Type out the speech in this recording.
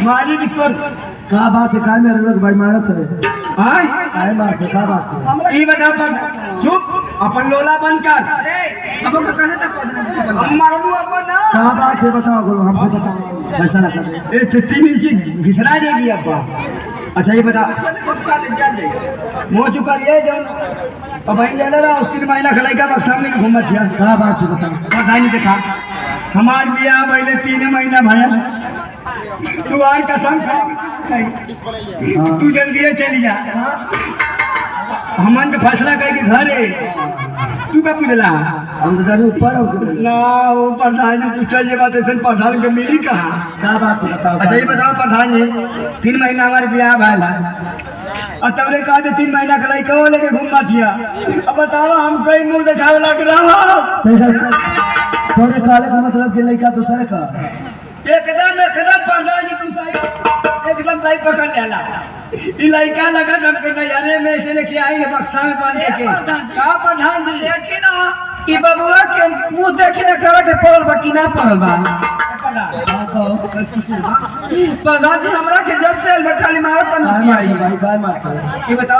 मारी दिक्कत का बात है का मेरे लोग भाई मारत है हां काय बात है का बात है ई बता पर चुप अपन लोला बंद कर अरे हम को कहना था पदना से बंद हम मारू अपन ना का बात है बताओ गुरु हमसे बताओ फैसला कर ए 3 इंच घिसरा देगी अब्बा अच्छा ये बता को खा ले जा जाएगा मुंह चुका ये जो अब भाई ले रहा उस 3 महीना खलाई का बक्सा में घूमत है का बात है बताओ पता नहीं देखा हमार बियाह पहले 3 महीना भया तू आन कसम खा तू जल्दी चली जा हमन का फैसला करके घर है तू का पूछला हम तो जाने ऊपर हो ना वो प्रधान जी तू चल जे बात ऐसे प्रधान के मिली कहा का बात है बताओ अच्छा ये बताओ प्रधान जी 3 महीना हमारे ब्याह भला और तबले कहा 3 महीना का लड़का वो लेके घूमना थिया अब बताओ हम कई मुंह दिखावे लग रहा थोड़े काले का मतलब कि लड़का दूसरे का एकदम प्रधान जी तुम एकदम सही पकड़ लेला ई लड़का लगा हम के नजारे में से लेके आई है बक्सा में पानी के का प्रधान जी देखी ना कि बबुआ के मुंह देखी ना करा के पड़ल बा कि ना पड़ल बा प्रधान जी हमरा के जब से खाली मारत ना पियाई भाई बाय मारता ये बताओ